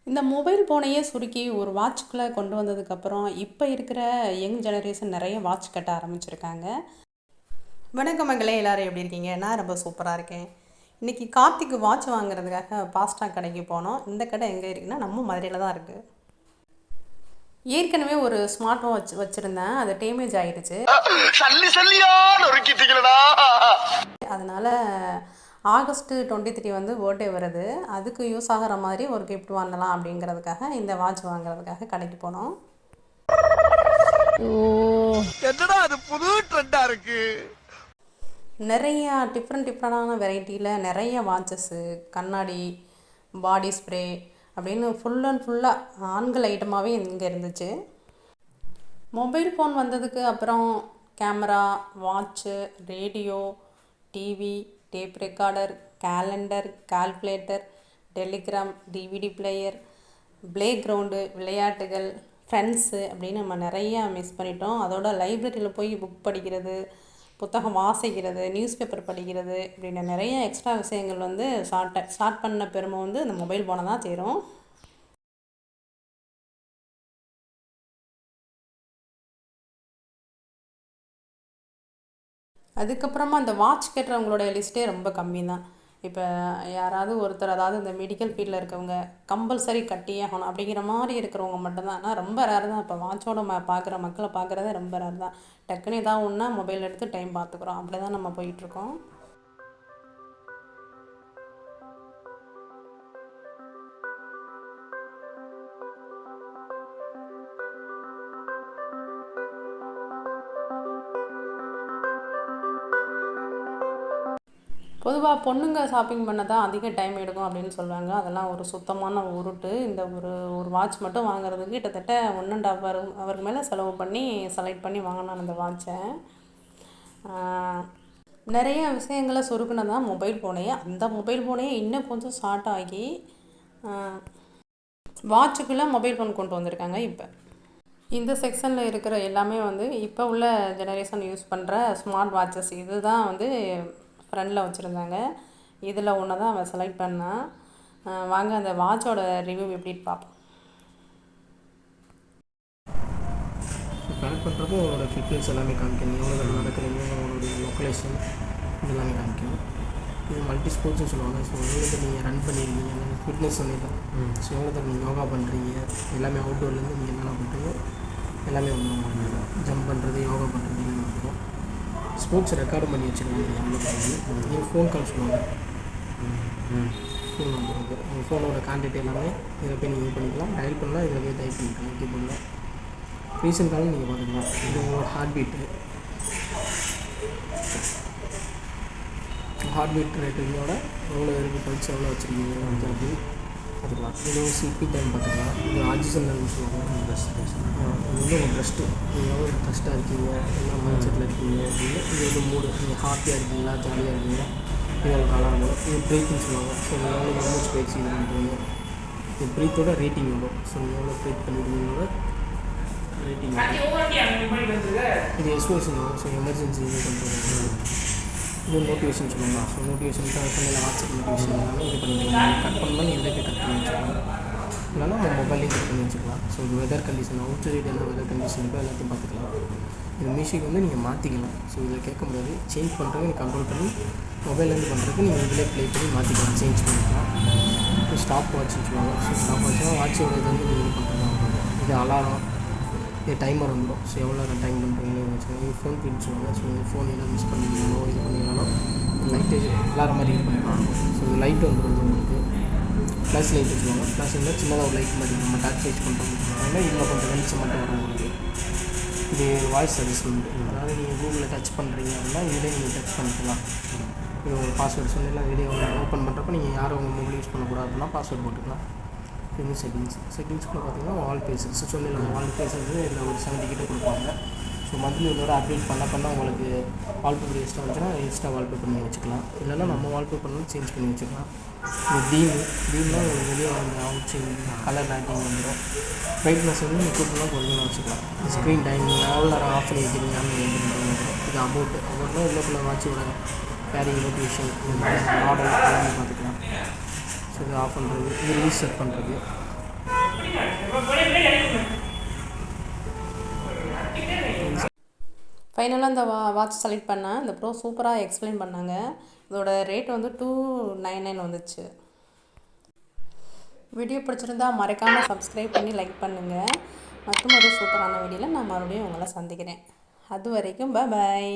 இந்த மொபைல் ஃபோனையே சுருக்கி ஒரு வாட்சுக்குள்ளே கொண்டு வந்ததுக்கப்புறம் இப்போ இருக்கிற யங் ஜெனரேஷன் நிறைய வாட்ச் கட்ட ஆரம்பிச்சிருக்காங்க. வணக்கம் மகளே, எல்லோரும் எப்படி இருக்கீங்க? நான் ரொம்ப சூப்பராக இருக்கேன். இன்றைக்கி கார்த்திக்கு வாட்ச் வாங்குறதுக்காக பாஸ்டா கடைக்கு போனோம். இந்த கடை எங்கே இருக்குன்னா நம்ம மதுரையில் தான் இருக்குது. ஏற்கனவே ஒரு ஸ்மார்ட் வாட்ச் வச்சுருந்தேன், அது டேமேஜ் ஆகிடுச்சு. அதனால் ஆகஸ்ட் 23 வந்து பர்த்டே வருது, அதுக்கு யூஸ் ஆகிற மாதிரி ஒரு கிஃப்ட் வாங்கலாம் அப்படிங்கிறதுக்காக இந்த வாட்ச் வாங்குறதுக்காக கடைக்கு போனோம். என்னடா அது புது ட்ரெண்டா இருக்கு. நிறையா டிஃப்ரெண்டான வெரைட்டியில் நிறைய வாட்சஸ்ஸு, கண்ணாடி, பாடி ஸ்ப்ரே அப்படின்னு ஃபுல் அண்ட் ஃபுல்லாக ஆண்கள் ஐட்டமாகவே இங்கே இருந்துச்சு. மொபைல் ஃபோன் வந்ததுக்கு அப்புறம் camera, watch, radio, TV, tape recorder, calendar, calculator, telegram, DVD player, play ground, விளையாட்டுகள், ஃப்ரெண்ட்ஸு அப்படின்னு நம்ம நிறையா மிஸ் பண்ணிட்டோம். அதோட லைப்ரரியில் போய் புக் படிக்கிறது, புத்தகம் வாசிக்கிறது, நியூஸ் பேப்பர் படிக்கிறது இப்படின்னு நிறைய எக்ஸ்ட்ரா விஷயங்கள் வந்து ஸ்டார்ட் பண்ண பெருமை வந்து இந்த மொபைல் ஃபோனை தான் சேரும். அதுக்கப்புறமா அந்த வாட்ச் கட்டுறவங்களோட லிஸ்ட்டே ரொம்ப கம்மி தான். இப்போ யாராவது ஒருத்தர், அதாவது இந்த மெடிக்கல் ஃபீல்டில் இருக்கவங்க கம்பல்சரி கட்டியே ஆகணும் அப்படிங்கிற மாதிரி இருக்கிறவங்க மட்டும்தான். ஆனால் ரொம்ப ரேர் தான். இப்போ வாட்சோட பார்க்குற மக்களை பார்க்குறதே ரொம்ப ரேர் தான். டக்குன்னு ஏதாவது ஒன்றா மொபைல் எடுத்து டைம் பார்த்துக்குறோம், அப்படி தான் நம்ம போயிட்டுருக்கோம். பொதுவாக பொண்ணுங்க ஷாப்பிங் பண்ண தான் அதிக டைம் எடுக்கும் அப்படின்னு சொல்லுவாங்க. அதெல்லாம் ஒரு சுத்தமான உருட்டு. இந்த ஒரு வாட்ச் மட்டும் வாங்குறதுக்கு கிட்டத்தட்ட 1.5 ஹவருக்கு மேலே செலவு பண்ணி செலக்ட் பண்ணி வாங்கினேன் அந்த வாட்சை. நிறைய விஷயங்களை சுருக்குனதான் மொபைல் ஃபோனையே. அந்த மொபைல் ஃபோனையே இன்னும் கொஞ்சம் ஷார்ட் ஆகி வாட்சுக்குள்ளே மொபைல் ஃபோன் கொண்டு வந்திருக்காங்க. இப்போ இந்த செக்ஷனில் இருக்கிற எல்லாமே வந்து இப்போ உள்ள ஜெனரேஷன் யூஸ் பண்ணுற ஸ்மார்ட் வாட்சஸ். இது தான் வந்து ஃப்ரெண்டில் வச்சுருந்தாங்க. இதில் ஒன்று தான் அவன் செலக்ட் பண்ணான். வாங்க அந்த வாட்சோட ரிவ்யூ எப்படின்னு பார்ப்போம். கனெக்ட் பண்ணுறப்போ உங்களோட ஃபிட்னஸ் எல்லாமே காமிக்கணும், எவ்வளோ தூரம் நடக்கிறீங்க, உங்களுடைய லொக்கலேஷன் இதெல்லாமே காமிக்கணும். இது மல்டி ஸ்போர்ட்ஸ்னு சொல்லுவாங்க. ஸோ எவ்வளோ நீங்கள் ரன் பண்ணியிருக்கீங்க, அந்த ஃபிட்னஸ் சொல்லிடலாம். ஸோ எவ்வளோ தூரம் நீங்கள் யோகா பண்ணுறீங்க, எல்லாமே அவுட்டோர்லேருந்து நீங்கள் என்னென்ன பண்ணுறீங்க எல்லாமே ஒன்று ஜம்ப் பண்ணுறது, யோகா பண்ணுறது எல்லாமே இருக்கும். ஸ்போர்ட்ஸ் ரெக்கார்டும் பண்ணி வச்சுருக்காங்க. நீங்கள் ஃபோன் கால் சொல்லுவாங்க, ஃபோன் வந்துருக்கு. உங்கள் ஃபோனோட கான்டாக்ட் எல்லாமே இதில் போய் நீங்கள் பண்ணிக்கலாம். டயல் பண்ணலாம், இதில் போய் டைப் பண்ணிக்கலாம், கீபோர்டில் ரீசன்ட் காலும் நீங்கள் பார்த்துக்கலாம். இது உங்களோட ஹார்ட் பீட் ரேட்டிங்கோட எவ்வளோ இருக்குது, பல்ஸ் எவ்வளோ வச்சுருக்கீங்க அப்படி பார்த்துக்கலாம். இது சிபி டைம் பார்த்துக்கலாம். இது ஆக்சிஜன் லெவல் சொல்லுவாங்க. இது வந்து உங்கள் ட்ரெஸ்ட்டு, நீங்கள் எவ்வளோ ட்ரெஸ்ட்டாக இருக்கீங்க, என்ன மைண்ட் செட்டில் இருக்கீங்க அப்படின்னு. இது வந்து மூடு, நீங்கள் ஹாப்பியாக இருக்கீங்களா, ஜாலியாக இருக்கீங்களா, இது ஒரு காலம். இது ப்ரீத்திங் சொல்லுவாங்க. ஸோ நீங்கள் எவ்வளோ மூச்சு பயிற்சி இது பண்ணுறீங்க, இது ப்ரீத்தோட ரேட்டிங் வரும். ஸோ நீங்கள் எவ்வளோ ப்ரீத் பண்ணிக்கிறீங்களோட ரேட்டிங் வரும். இது எஸ்ஓஎஸ் சொல்லுவாங்க. ஸோ எமர்ஜென்சி இது பண்ணுறது. இது நோட்டிஃபிகேஷன் சொல்லுவாங்க. ஸோ நோட்டிஃபிகேஷன் சொன்ன வாட்ஸ்அப் நோட்டிஃபிகேஷன் எல்லாமே இது பண்ணிக்கலாம். கட் பண்ணால் நீங்கள் எதுக்கு கட் பண்ணி வச்சுக்கலாம், இல்லைனா நம்ம மொபைல்லேயும் கட் பண்ணி வச்சுக்கலாம். ஸோ இது வெதர் கண்டிஷன், அவுட் சைடு என்ன வெதர் கண்டிஷன் இருக்கோ எல்லாத்தையும் பார்த்துக்கலாம். இது மியூசிக் வந்து நீங்கள் மாற்றிக்கலாம். ஸோ இதில் கேட்க முடியாது, சேஞ்ச் பண்ணுறதுக்கு நீங்கள் கண்ட்ரோல் பண்ணி மொபைல்லேருந்து பண்ணுறதுக்கு நீங்கள் இதில் ப்ளே பண்ணி மாற்றிக்கலாம், சேஞ்ச் பண்ணிக்கலாம். இப்போ ஸ்டாப் வாட்ச்னு சொல்லுவாங்க. ஸோ ஸ்டாப் வாட்ச்னால் வாட்சோட இது வந்து நீங்கள் இது பண்ணுறது. இது அலாரம், இது டைமர் வந்துடும். ஸோ எவ்வளோ நேரம் டைம் பண்ணுறீங்கன்னு வச்சுக்கோங்க. இது ஃபோன் பின் சொல்லுவாங்க. ஸோ நீங்கள் ஃபோன் எதாவது மிஸ் பண்ணிங்களோ இது பண்ணிங்கனாலும் லைட்டு எல்லாரும் மாதிரி இது பண்ணிக்கலாம். ஸோ இது லைட் வந்துடும் உங்களுக்கு. ஃப்ளாஷ் லைட் வச்சுருவாங்க. ஃப்ளாஷ் இருந்தால் சின்னதாக ஒரு லைட் மாதிரி நம்ம டார்ச் லைட் பண்ணுறோம். அதனால் இதில் கொஞ்சம் வெளிச்சம் மட்டும் வரும் உங்களுக்கு. இது வாய்ஸ் அட்ஜஸ்ட்மெண்ட், அதாவது நீங்கள் கூகுளில் டச் பண்ணுறீங்க அப்படின்னா இதிலே நீங்கள் டச் பண்ணிக்கலாம். இது உங்கள் பாஸ்வேர்டு சொன்னீங்கன்னா வீடியோ ஓப்பன் பண்ணுறப்ப நீங்கள் யாரும் உங்கள் மொபைல் யூஸ் பண்ணக்கூடாதுன்னா பாஸ்வேர்டு போட்டுக்கலாம். இது செட்டிங்ஸ்க்குள்ளே பார்த்தீங்கன்னா வால்பேப்பர்ஸ் சொன்னீங்க. வால்பேப்பர்ஸ் இதில் ஒரு 70 கிட்ட கொடுப்பாங்க. ஸோ மந்த்லி ஒரு அப்டேட் பண்ண உங்களுக்கு வால்பேப்பர் எக்ஸ்ட்ரா வந்துச்சுன்னா எக்ஸ்ட்ரா வால்பேப்பர் நீங்கள் வச்சுக்கலாம். இல்லைன்னா நம்ம வால்பேப்பர்லாம் சேஞ்ச் பண்ணி வச்சுக்கலாம். இது தீம்னா உங்களுக்கு வெளியே வந்து அவுட்சிங் கலர் லைட்டிங் வந்துடும். ப்ரைட்னஸ் வந்து நீங்கள் கூட்டலாம் கொஞ்சம் வச்சுக்கலாம். ஸ்க்ரீன் டைம் எவ்வளோ நேரம் ஆஃப் பண்ணி வைக்கிறீங்கன்னு இது அபவுட்னா உள்ளக்குள்ள வாட்சோட பேரிங் நோட்டிஃபிகேஷன் மாடல் எல்லாமே பார்த்துக்கலாம். ஸோ இது ஆஃப் பண்ணுறது, இது ரீசெட் பண்ணுறது, ஃபைனலாக இந்த வாட்ச் செலக்ட் பண்ணேன். இந்த ப்ரோ சூப்பராக எக்ஸ்பிளைன் பண்ணாங்க. இதோட ரேட் வந்து 299 வந்துச்சு. வீடியோ பிடிச்சிருந்தா மறக்காமல் சப்ஸ்கிரைப் பண்ணி லைக் பண்ணுங்கள். மற்றும் ஒரு சூப்பரான வீடியோவில் நான் மறுபடியும் உங்களை சந்திக்கிறேன். அது வரைக்கும் பாய்.